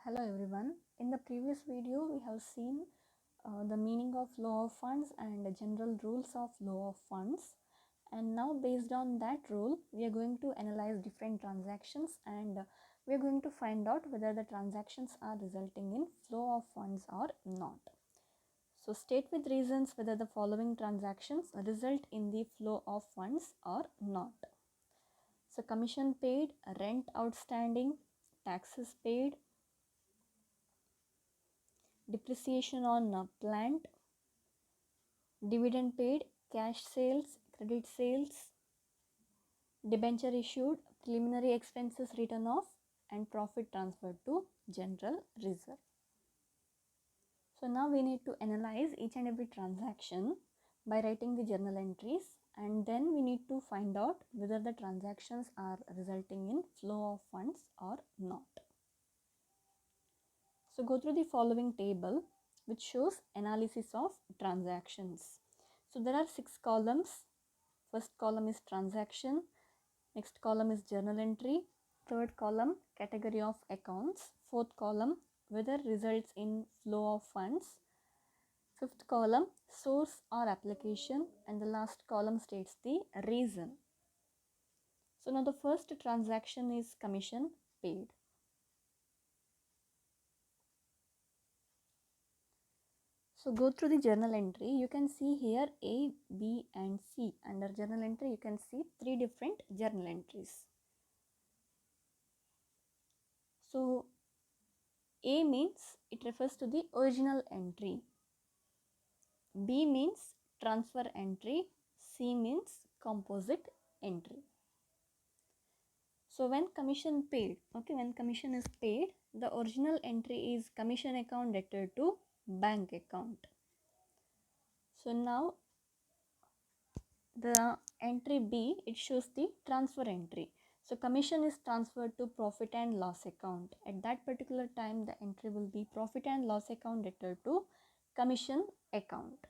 Hello everyone. In the previous video we have seen the meaning of flow of funds and the general rules of flow of funds, and now based on that rule we are going to analyze different transactions and we are going to find out whether the transactions are resulting in flow of funds or not. So state with reasons whether the following transactions result in the flow of funds or not. So commission paid, rent outstanding, taxes paid, depreciation on plant, dividend paid, cash sales, credit sales, debenture issued, preliminary expenses written off, and profit transferred to general reserve. So now we need to analyze each and every transaction by writing the journal entries, and then we need to find out whether the transactions are resulting in flow of funds or not. So go through the following table which shows analysis of transactions. So there are 6 columns. First column is transaction, next column is journal entry, third column category of accounts, fourth column whether results in flow of funds, fifth column source or application, and the last column states the reason. So now the first transaction is commission paid. So go through the journal entry. You can see here A, B and C. Under journal entry you can see 3 different journal entries. So A means it refers to the original entry. B means transfer entry. C means composite entry. So when commission paid, when commission is paid, the original entry is commission account debtor to bank account. So now the entry B, it shows the transfer entry. So commission is transferred to profit and loss account. At that particular time the entry will be profit and loss account debtor to commission account.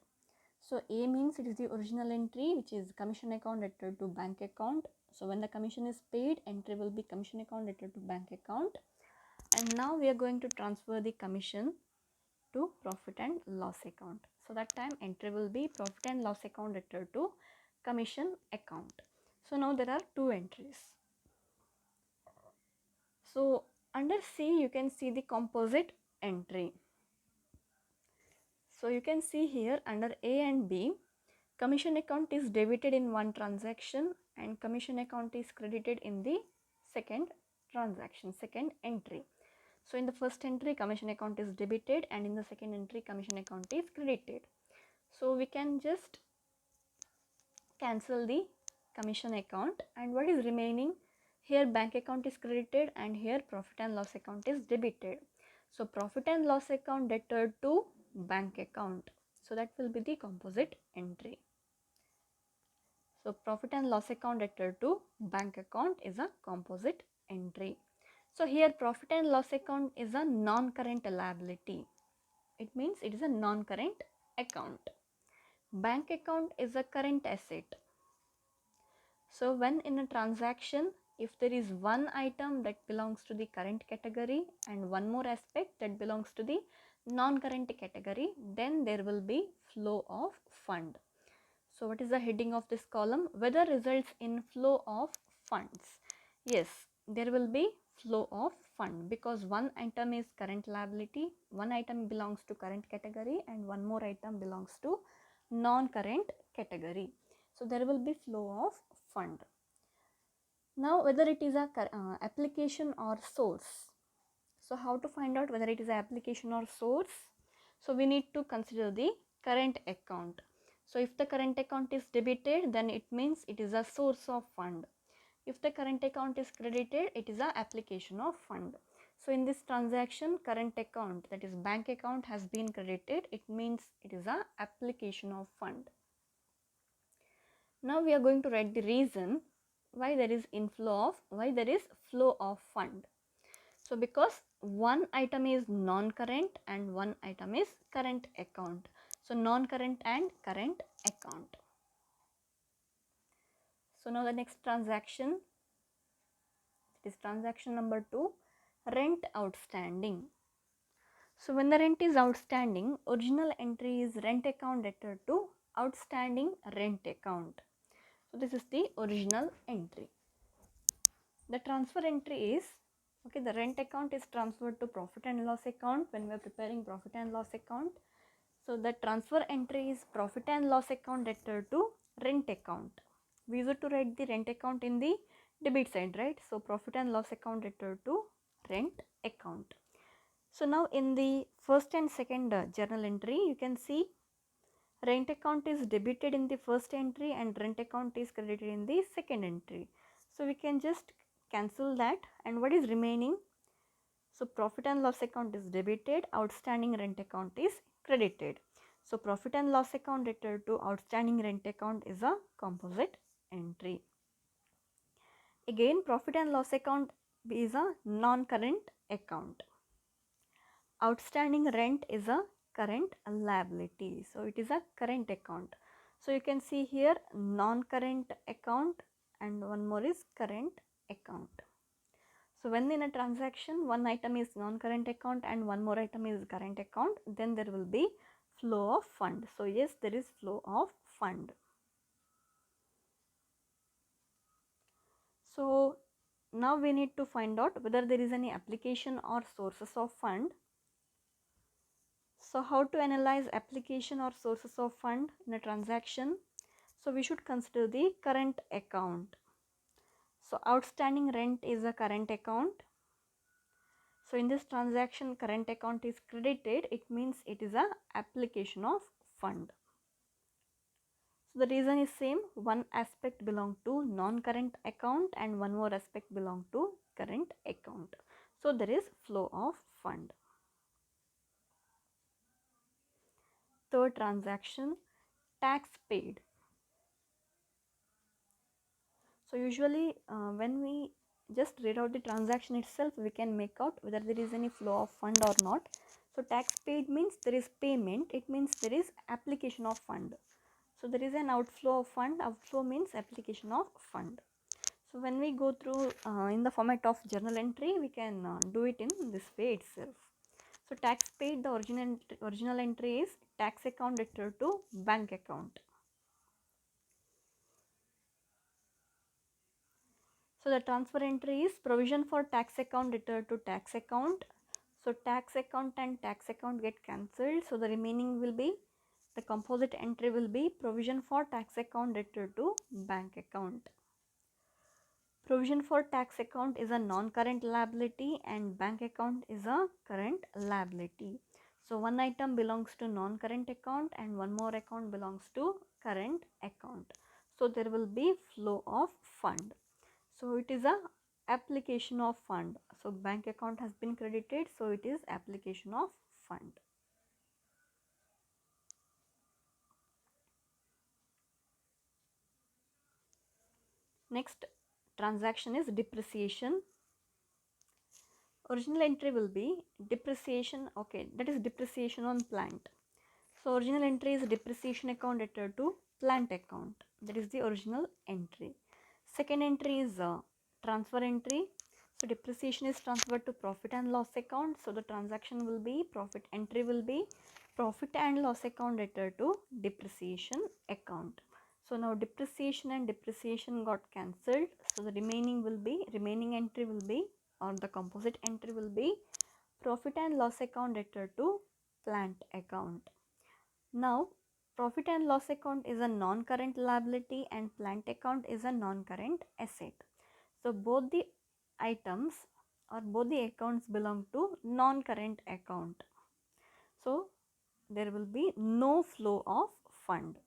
So A means it is the original entry which is commission account debtor to bank account. So when the commission is paid, entry will be commission account debtor to bank account. And now we are going to transfer the commission to profit and loss account. So that time entry will be profit and loss account debtor to commission account. So now there are 2 entries. So under C you can see the composite entry. So you can see here under A and B, commission account is debited in one transaction and commission account is credited in the second transaction, second entry. So in the first entry commission account is debited and in the second entry commission account is credited. So we can just cancel the commission account, and what is remaining here, bank account is credited and here profit and loss account is debited. So profit and loss account debtor to bank account. So that will be the composite entry. So profit and loss account debtor to bank account is a composite entry. So here profit and loss account is a non-current liability. It means it is a non-current account. Bank account is a current asset. So when in a transaction, if there is one item that belongs to the current category and one more aspect that belongs to the non-current category, then there will be flow of fund. So what is the heading of this column? Whether results in flow of funds. Yes, there will be flow of fund because one item is current liability, one item belongs to current category and one more item belongs to non-current category. So there will be flow of fund. Now whether it is a application or source. So how to find out whether it is an application or source? So we need to consider the current account. So if the current account is debited, then it means it is a source of fund. If the current account is credited, it is an application of fund. So in this transaction, current account, that is bank account, has been credited. It means it is an application of fund. Now we are going to write the reason why there is flow of fund. So because one item is non-current and one item is current account. So non-current and current account. So now the next transaction, it is transaction number 2, rent outstanding. So when the rent is outstanding, original entry is rent account debtor to outstanding rent account. So this is the original entry. The transfer entry is, okay, the rent account is transferred to profit and loss account when we are preparing profit and loss account. So the transfer entry is profit and loss account debtor to rent account. We used to write the rent account in the debit side, right? So profit and loss account debtor to rent account. So now in the first and second journal entry, you can see rent account is debited in the first entry and rent account is credited in the second entry. So we can just cancel that, and what is remaining? So profit and loss account is debited, outstanding rent account is credited. So profit and loss account debtor to outstanding rent account is a composite entry. Again, profit and loss account is a non-current account. Outstanding rent is a current liability, so it is a current account. So you can see here non-current account and one more is current account. So when in a transaction one item is non-current account and one more item is current account, then there will be flow of fund. So yes, there is flow of fund. So now we need to find out whether there is any application or sources of fund. So how to analyze application or sources of fund in a transaction? So we should consider the current account. So outstanding rent is a current account. So in this transaction current account is credited, it means it is a application of fund. So the reason is same, one aspect belong to non-current account and one more aspect belong to current account. So there is flow of fund. Third transaction, tax paid. So usually when we just read out the transaction itself, we can make out whether there is any flow of fund or not. So tax paid means there is payment, it means there is application of fund. So there is an outflow of fund, outflow means application of fund. So when we go through in the format of journal entry, we can do it in this way itself. So tax paid, the original entry is tax account debtor to bank account. So the transfer entry is provision for tax account debtor to tax account. So tax account and tax account get cancelled. So the remaining will be, the composite entry will be provision for tax account debtor to bank account. Provision for tax account is a non-current liability and bank account is a current liability. So one item belongs to non-current account and one more account belongs to current account. So there will be flow of fund. So it is a application of fund. So bank account has been credited, so it is application of fund. Next transaction is depreciation. Original entry will be depreciation, okay, that is depreciation on plant. So original entry is depreciation account debtor to plant account, that is the original entry. Second entry is transfer entry. So depreciation is transferred to profit and loss account. So the transaction will be, profit entry will be profit and loss account debtor to depreciation account. So now depreciation and depreciation got cancelled. So the remaining entry will be, or the composite entry will be profit and loss account debtor to plant account. Now profit and loss account is a non-current liability and plant account is a non-current asset. So both the items or both the accounts belong to non-current account. So there will be no flow of fund.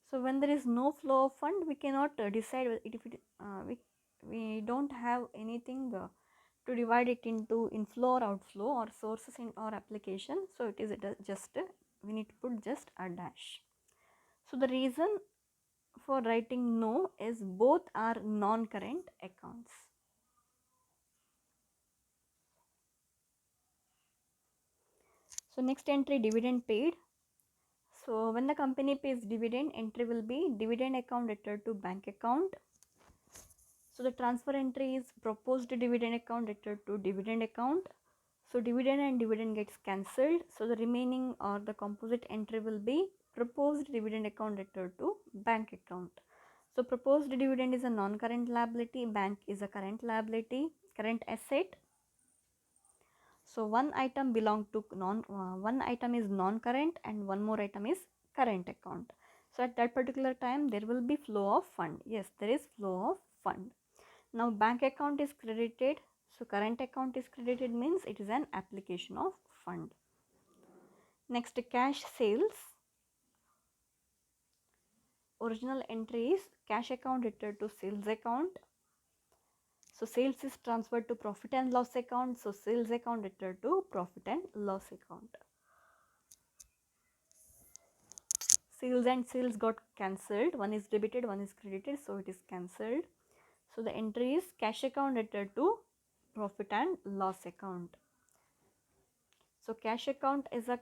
So when there is no flow of fund, we cannot decide if it, we don't have anything to divide it into inflow or outflow or sources in or application. So it is just we need to put just a dash. So the reason for writing no is both are non-current accounts. So next entry, dividend paid. So when the company pays dividend, entry will be dividend account debtor to bank account. So the transfer entry is proposed dividend account debtor to dividend account. So dividend and dividend gets cancelled. So the remaining or the composite entry will be proposed dividend account debtor to bank account. So proposed dividend is a non-current liability, bank is a current liability, current asset. So one item belong to one item is non-current and one more item is current account. So at that particular time there will be flow of fund. Yes, there is flow of fund. Now bank account is credited. So current account is credited means it is an application of fund. Next, cash sales. Original entry is cash account debtor to sales account. So sales is transferred to profit and loss account. So sales account debtor to profit and loss account. Sales and sales got cancelled. One is debited, one is credited. So it is cancelled. So the entry is cash account debtor to profit and loss account. So cash account is a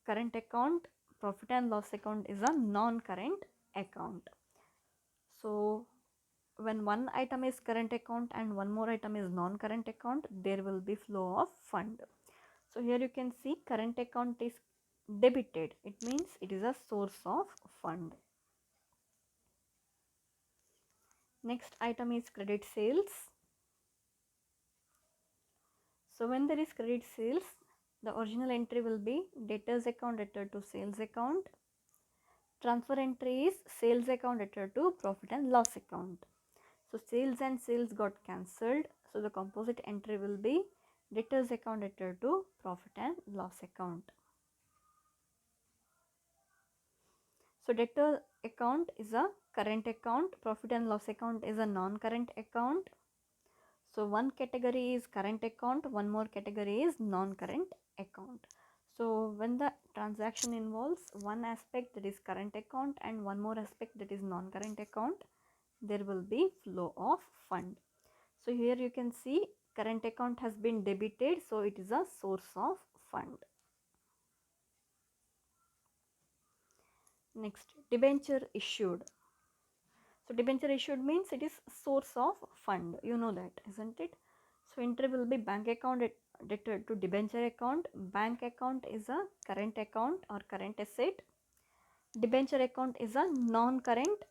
current account. Profit and loss account is a non-current account. So when one item is current account and one more item is non-current account, there will be flow of fund. So here you can see current account is debited. It means it is a source of fund. Next item is credit sales. So when there is credit sales, the original entry will be debtors account debtor to sales account. Transfer entry is sales account debtor to profit and loss account. So sales and sales got cancelled. So the composite entry will be debtors account debtor to profit and loss account. So debtor account is a current account, profit and loss account is a non-current account. So one category is current account, one more category is non-current account. So when the transaction involves one aspect, that is current account, and one more aspect, that is non-current account, there will be flow of fund. So here you can see current account has been debited, so it is a source of fund. Next, debenture issued. So debenture issued means it is source of fund. You know that, isn't it? So entry will be bank account debtor to debenture account. Bank account is a current account or current asset. Debenture account is a non-current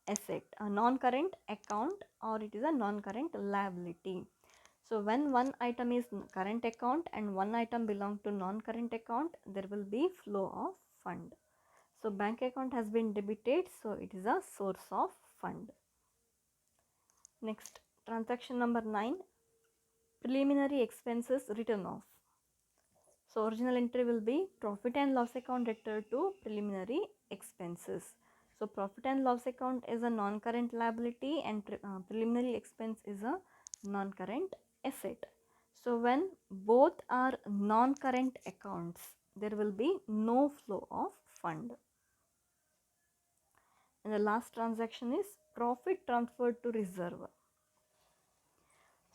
asset, a non-current account, or it is a non-current liability. So when one item is current account and one item belong to non-current account, there will be flow of fund. So bank account has been debited, so it is a source of fund. Next, transaction number 9, preliminary expenses written off. So original entry will be profit and loss account debtor to preliminary expenses. So profit and loss account is a non-current liability and preliminary expense is a non-current asset. So when both are non-current accounts, there will be no flow of fund. And the last transaction is profit transferred to reserve.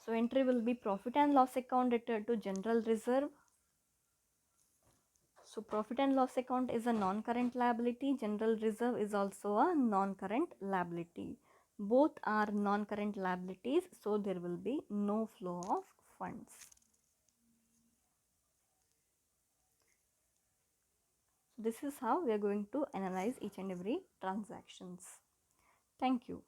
So entry will be profit and loss account debtor to general reserve. So profit and loss account is a non-current liability. General reserve is also a non-current liability. Both are non-current liabilities, so there will be no flow of funds. This is how we are going to analyze each and every transactions. Thank you.